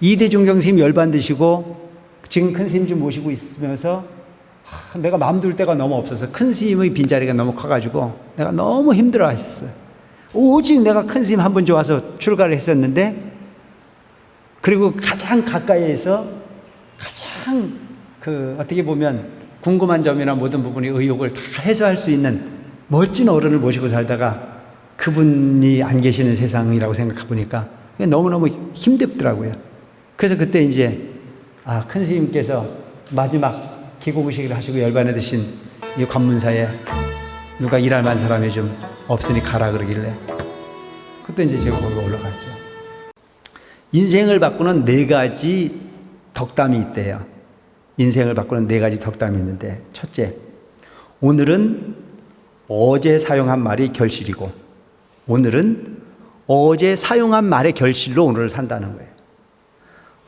이대중 경스님 열반드시고 지금 큰 스님 좀 모시고 있으면서 내가 마음 둘 데가 너무 없어서 큰 스님의 빈자리가 너무 커가지고 내가 너무 힘들어 했었어요. 오직 내가 큰 스님 한 분 좋아서 출가를 했었는데, 그리고 가장 가까이에서 가장 어떻게 보면 궁금한 점이나 모든 부분의 의혹을 다 해소할 수 있는 멋진 어른을 모시고 살다가 그분이 안 계시는 세상이라고 생각해 보니까 너무너무 힘들더라고요. 그래서 그때 이제 큰 스님께서 마지막 기고무식을 하시고 열반에 드신 이 관문사에 누가 일할 만한 사람이 좀 없으니 가라 그러길래 그때 이제 제가 거기 올라갔죠. 인생을 바꾸는 4가지 덕담이 있대요. 인생을 바꾸는 4가지 덕담이 있는데, 첫째, 오늘은 어제 사용한 말이 결실이고, 오늘은 어제 사용한 말의 결실로 오늘을 산다는 거예요.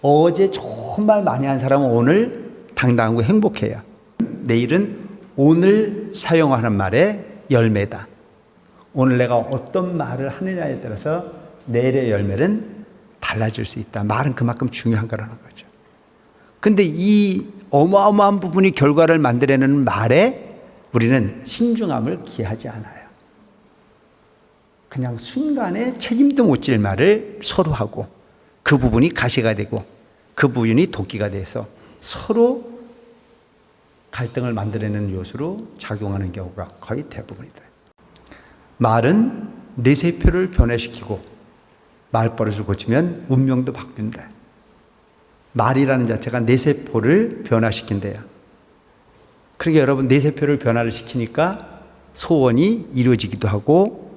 어제 좋은 말 많이 한 사람은 오늘 당당하고 행복해요. 내일은 오늘 사용하는 말의 열매다. 오늘 내가 어떤 말을 하느냐에 따라서 내일의 열매는 달라질 수 있다. 말은 그만큼 중요한 거라는 거죠. 근데 이 어마어마한 부분이 결과를 만들어내는 말에 우리는 신중함을 기하지 않아요. 그냥 순간에 책임도 못 질 말을 서로 하고, 그 부분이 가시가 되고 그 부분이 도끼가 돼서 서로 갈등을 만들어내는 요소로 작용하는 경우가 거의 대부분이다. 말은 뇌세포를 변화시키고 말버릇을 고치면 운명도 바뀐다. 말이라는 자체가 뇌세포를 변화시킨대요. 그러니까 여러분, 뇌세포를 변화를 시키니까 소원이 이루어지기도 하고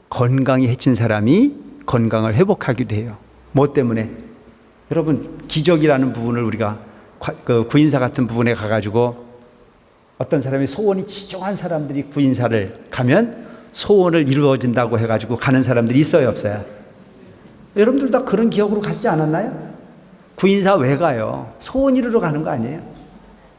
건강이 해친 사람이 건강을 회복하기도 해요. 뭐 때문에? 여러분, 기적이라는 부분을 우리가 구인사 같은 부분에 가가지고 어떤 사람이 소원이 치중한 사람들이 구인사를 가면 소원을 이루어진다고 해가지고 가는 사람들이 있어요, 없어요? 여러분들 다 그런 기억으로 갔지 않았나요? 구인사 왜 가요? 소원 이루러 가는 거 아니에요?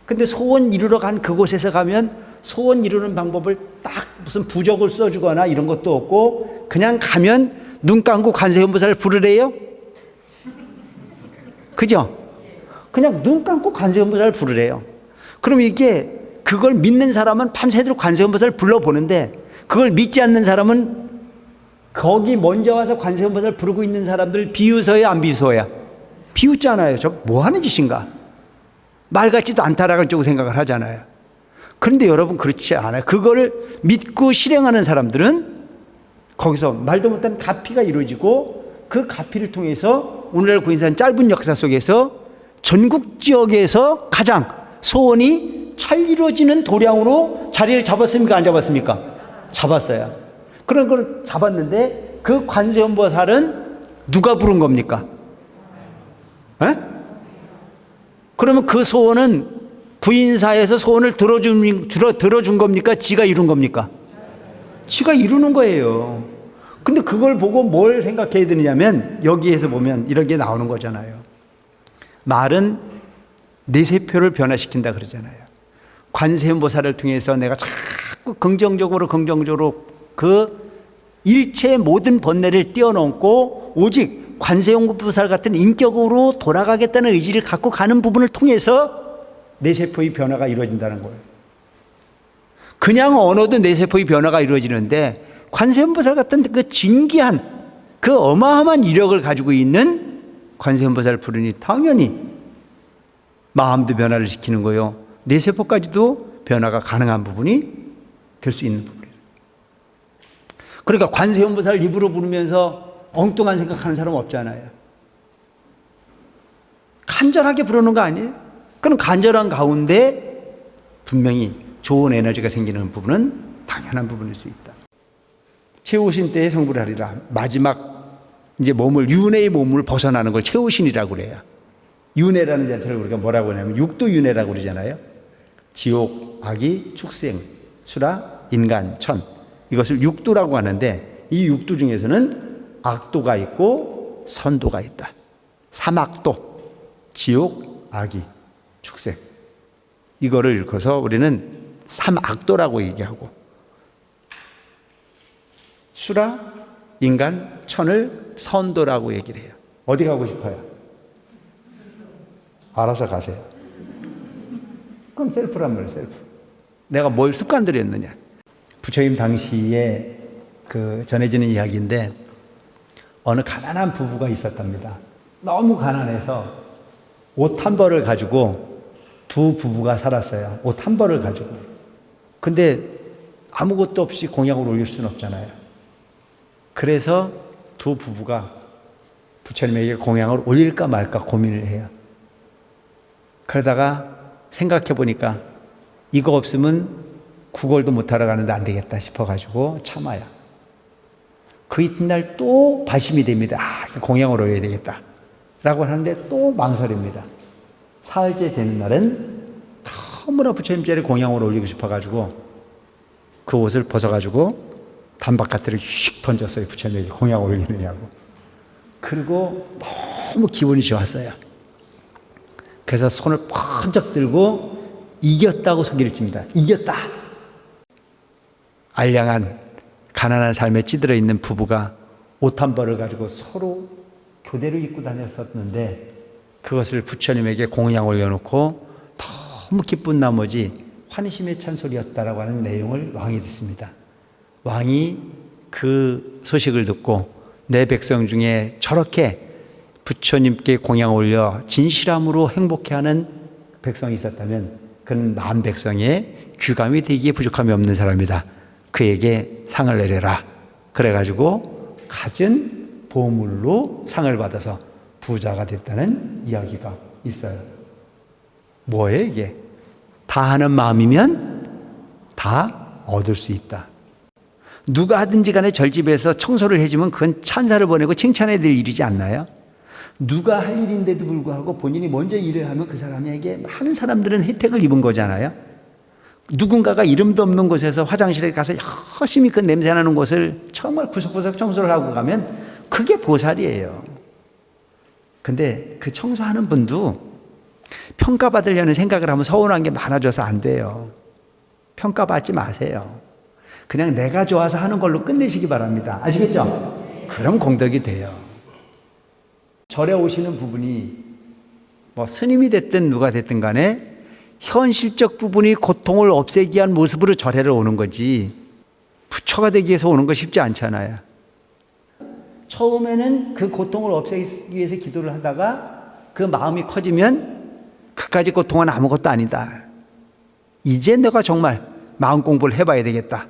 근데 소원 이루러 간 그곳에서 가면 소원 이루는 방법을 딱 무슨 부적을 써주거나 이런 것도 없고 그냥 가면 눈 감고 관세음보살을 부르래요? 그죠? 그냥 눈 감고 관세음보살을 부르래요. 그럼 이게 그걸 믿는 사람은 밤새도록 관세음보살을 불러보는데, 그걸 믿지 않는 사람은 거기 먼저 와서 관세음보살을 부르고 있는 사람들 비웃어야 안 비웃어야? 비웃잖아요. 저 뭐 하는 짓인가? 말 같지도 않다라는 쪽으로 생각을 하잖아요. 그런데 여러분, 그렇지 않아요. 그거를 믿고 실행하는 사람들은 거기서 말도 못하는 가피가 이루어지고, 그 가피를 통해서 오늘날 구인사는 짧은 역사 속에서 전국 지역에서 가장 소원이 잘 이루어지는 도량으로 자리를 잡았습니까? 안 잡았습니까? 잡았어요. 그런 걸 잡았는데 그 관세음보살은 누가 부른 겁니까? 에? 그러면 그 소원은 구인사에서 소원을 들어준 겁니까? 지가 이룬 겁니까? 지가 이루는 거예요. 근데 그걸 보고 뭘 생각해야 되느냐면, 여기에서 보면 이런 게 나오는 거잖아요. 말은 뇌세포를 변화시킨다 그러잖아요. 관세음보살을 통해서 내가 자꾸 긍정적으로 그 일체의 모든 번뇌를 뛰어넘고 오직 관세음보살 같은 인격으로 돌아가겠다는 의지를 갖고 가는 부분을 통해서 뇌세포의 변화가 이루어진다는 거예요. 그냥 언어도 뇌세포의 변화가 이루어지는데, 관세음보살 같은 그 진귀한 그 어마어마한 이력을 가지고 있는 관세음보살을 부르니 당연히 마음도 변화를 시키는 거요, 뇌세포까지도 변화가 가능한 부분이 될 수 있는 부분이에요. 그러니까 관세음보살을 입으로 부르면서 엉뚱한 생각하는 사람 없잖아요. 간절하게 부르는 거 아니에요? 그럼 간절한 가운데 분명히 좋은 에너지가 생기는 부분은 당연한 부분일 수 있다. 채우신 때에 성불을 하리라. 마지막 이제 윤회의 몸을 벗어나는 걸 채우신이라고 그래요. 윤회라는 자체를 우리가 뭐라고 하냐면 육도윤회라고 그러잖아요. 지옥, 악이, 축생, 수라, 인간, 천, 이것을 육도라고 하는데, 이 육도 중에서는 악도가 있고 선도가 있다. 삼악도, 지옥, 악이, 축생, 이거를 일컬어서 우리는 삼악도라고 얘기하고, 수라, 인간, 천을 선도라고 얘기를 해요. 어디 가고 싶어요? 알아서 가세요. 그건 셀프란 말이에요, 셀프. 내가 뭘 습관들였느냐. 부처님 당시에 그 전해지는 이야기인데 어느 가난한 부부가 있었답니다. 너무 가난해서 옷 한 벌을 가지고 두 부부가 살았어요. 옷 한 벌을 가지고. 근데 아무것도 없이 공약을 올릴 수는 없잖아요. 그래서 두 부부가 부처님에게 공양을 올릴까 말까 고민을 해요. 그러다가 생각해 보니까 이거 없으면 구걸도 못하러 가는데 안 되겠다 싶어가지고 참아요. 그 이튿날 또 발심이 됩니다. 아, 이거 공양을 올려야 되겠다 라고 하는데 또 망설입니다. 사흘째 되는 날은 너무나 부처님 자리에 공양을 올리고 싶어가지고 그 옷을 벗어가지고 단바깥으로 휙 던졌어요. 부처님에게 공양을 올리느냐고. 그리고 너무 기분이 좋았어요. 그래서 손을 번쩍 들고 이겼다고 소리를 칩니다. 이겼다. 알량한 가난한 삶에 찌들어 있는 부부가 옷 한 벌을 가지고 서로 교대로 입고 다녔었는데 그것을 부처님에게 공양 올려놓고 너무 기쁜 나머지 환심에 찬 소리였다라고 하는 내용을 왕이 듣습니다. 왕이 그 소식을 듣고 내 백성 중에 저렇게 부처님께 공양 올려 진실함으로 행복해하는 백성이 있었다면 그는 만 백성의 귀감이 되기에 부족함이 없는 사람이다. 그에게 상을 내려라. 그래가지고 갖은 보물로 상을 받아서 부자가 됐다는 이야기가 있어요. 뭐예요 이게? 다 하는 마음이면 다 얻을 수 있다. 누가 하든지 간에 절집에서 청소를 해주면 그건 찬사를 보내고 칭찬해야 될 일이지 않나요? 누가 할 일인데도 불구하고 본인이 먼저 일을 하면 그 사람에게 많은 사람들은 혜택을 입은 거잖아요. 누군가가 이름도 없는 곳에서 화장실에 가서 열심히 그 냄새나는 곳을 정말 구석구석 청소를 하고 가면 그게 보살이에요. 근데 그 청소하는 분도 평가받으려는 생각을 하면 서운한 게 많아져서 안 돼요. 평가받지 마세요. 그냥 내가 좋아서 하는 걸로 끝내시기 바랍니다. 아시겠죠? 그럼 공덕이 돼요. 절에 오시는 부분이 뭐 스님이 됐든 누가 됐든 간에 현실적 부분이 고통을 없애기 위한 모습으로 절에를 오는 거지 부처가 되기 위해서 오는 거 쉽지 않잖아요. 처음에는 그 고통을 없애기 위해서 기도를 하다가 그 마음이 커지면 그까지 고통은 아무것도 아니다. 이제 내가 정말 마음 공부를 해봐야 되겠다.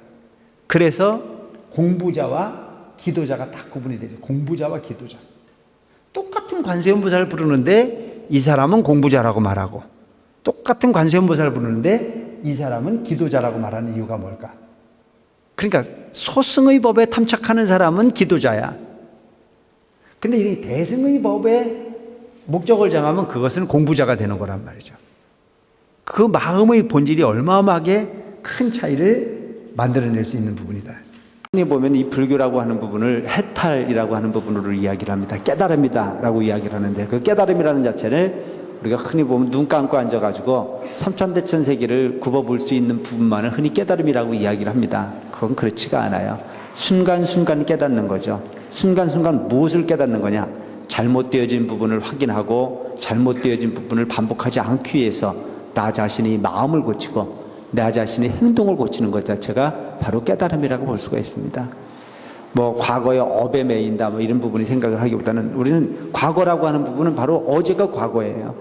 그래서 공부자와 기도자가 딱 구분이 되죠. 공부자와 기도자. 똑같은 관세음보살을 부르는데 이 사람은 공부자라고 말하고 똑같은 관세음보살을 부르는데 이 사람은 기도자라고 말하는 이유가 뭘까? 그러니까 소승의 법에 탐착하는 사람은 기도자야. 근데 이 대승의 법에 목적을 정하면 그것은 공부자가 되는 거란 말이죠. 그 마음의 본질이 어마어마하게 큰 차이를 만들어낼 수 있는 부분이다. 흔히 보면 이 불교라고 하는 부분을 해탈이라고 하는 부분으로 이야기를 합니다. 깨달음이다라고 이야기를 하는데 그 깨달음이라는 자체를 우리가 흔히 보면 눈 감고 앉아가지고 삼천대천 세계를 굽어볼 수 있는 부분만을 흔히 깨달음이라고 이야기를 합니다. 그건 그렇지가 않아요. 순간순간 깨닫는 거죠. 순간순간 무엇을 깨닫는 거냐? 잘못되어진 부분을 확인하고 잘못되어진 부분을 반복하지 않기 위해서 나 자신이 마음을 고치고 나 자신의 행동을 고치는 것 자체가 바로 깨달음이라고 볼 수가 있습니다. 뭐 과거의 업에 매인다 뭐 이런 부분이 생각을 하기보다는 우리는 과거라고 하는 부분은 바로 어제가 과거예요.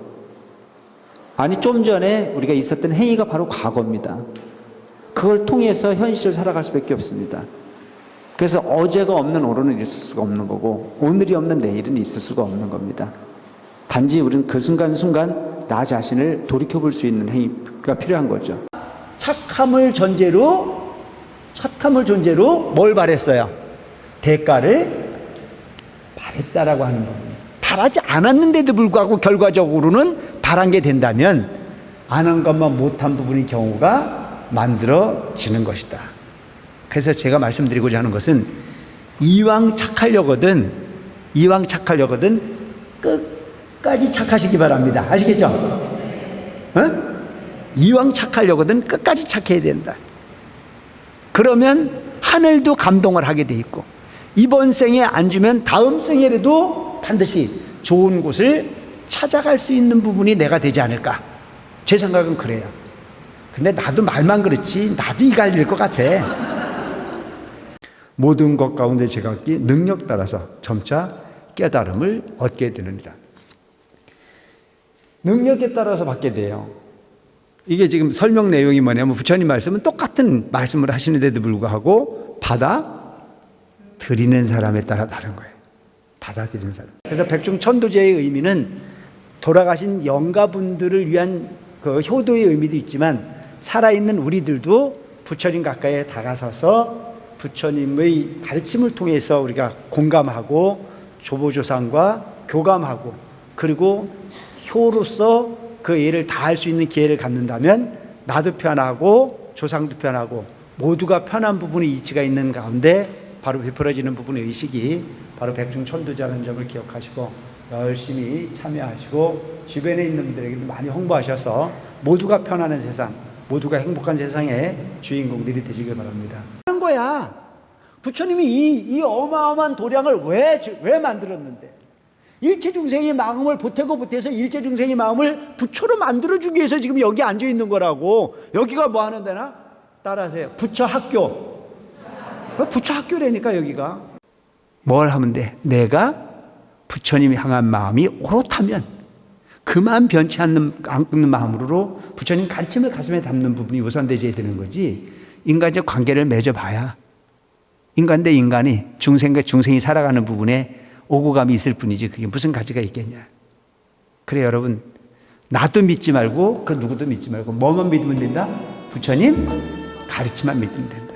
아니 좀 전에 우리가 있었던 행위가 바로 과거입니다. 그걸 통해서 현실을 살아갈 수밖에 없습니다. 그래서 어제가 없는 오늘은 있을 수가 없는 거고 오늘이 없는 내일은 있을 수가 없는 겁니다. 단지 우리는 그 순간순간 나 자신을 돌이켜볼 수 있는 행위가 필요한 거죠. 착함을 존재로 뭘 바랬어요? 대가를 바랬다라고 하는 부분이에요. 바라지 않았는데도 불구하고 결과적으로는 바란 게 된다면 안 한 것만 못한 부분의 경우가 만들어지는 것이다. 그래서 제가 말씀드리고자 하는 것은 이왕 착하려거든 끝까지 착하시기 바랍니다. 아시겠죠? 어? 이왕 착하려거든 끝까지 착해야 된다. 그러면 하늘도 감동을 하게 돼 있고 이번 생에 안 주면 다음 생에라도 반드시 좋은 곳을 찾아갈 수 있는 부분이 내가 되지 않을까. 제 생각은 그래요. 근데 나도 말만 그렇지 나도 이갈릴 것 같아. 모든 것 가운데 제각기 능력 따라서 점차 깨달음을 얻게 되느니라. 능력에 따라서 받게 돼요. 이게 지금 설명 내용이 뭐냐면 부처님 말씀은 똑같은 말씀을 하시는데도 불구하고 받아들이는 사람에 따라 다른 거예요. 받아들이는 사람. 그래서 백중천도제의 의미는 돌아가신 영가분들을 위한 그 효도의 의미도 있지만 살아있는 우리들도 부처님 가까이에 다가서서 부처님의 가르침을 통해서 우리가 공감하고 조보조상과 교감하고 그리고 효로서 그 예를 다할 수 있는 기회를 갖는다면 나도 편하고 조상도 편하고 모두가 편한 부분의 이치가 있는 가운데 바로 베풀어지는 부분의 의식이 바로 백중천도제라는 점을 기억하시고 열심히 참여하시고 주변에 있는 분들에게도 많이 홍보하셔서 모두가 편안한 세상, 모두가 행복한 세상의 주인공들이 되시길 바랍니다. 하는 거야. 부처님이 이 어마어마한 도량을 왜 만들었는데? 일체 중생의 마음을 보태서 일체 중생의 마음을 부처로 만들어주기 위해서 지금 여기 앉아 있는 거라고. 여기가 뭐 하는 데나? 따라하세요. 부처 학교. 부처 학교라니까 여기가. 뭘 하면 돼? 내가 부처님이 향한 마음이 오롯하면 그만 변치 않는 마음으로 부처님 가르침을 가슴에 담는 부분이 우선되어야 되는 거지. 인간적 관계를 맺어봐야 인간 대 인간이 중생과 중생이 살아가는 부분에 오고 감이 있을 뿐이지 그게 무슨 가치가 있겠냐. 그래 여러분, 나도 믿지 말고 그 누구도 믿지 말고 뭐만 믿으면 된다? 부처님 가르침만 믿으면 된다.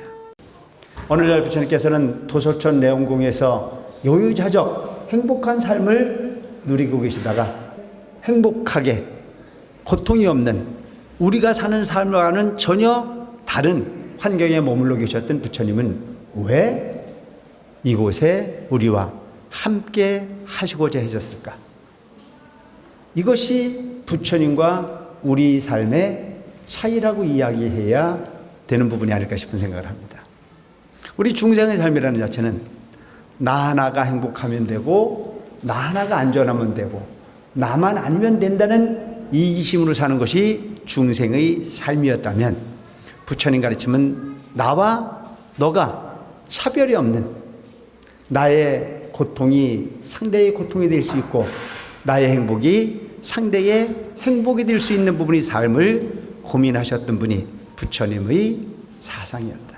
오늘날 부처님께서는 도솔천 내원궁에서 요유자적 행복한 삶을 누리고 계시다가 행복하게 고통이 없는 우리가 사는 삶과는 전혀 다른 환경에 머물러 계셨던 부처님은 왜 이곳에 우리와 함께 하시고자 하셨을까? 이것이 부처님과 우리 삶의 차이라고 이야기해야 되는 부분이 아닐까 싶은 생각을 합니다. 우리 중생의 삶이라는 자체는 나 하나가 행복하면 되고 나 하나가 안전하면 되고 나만 아니면 된다는 이기심으로 사는 것이 중생의 삶이었다면 부처님 가르침은 나와 너가 차별이 없는 나의 고통이 상대의 고통이 될 수 있고 나의 행복이 상대의 행복이 될 수 있는 부분의 삶을 고민하셨던 분이 부처님의 사상이었다.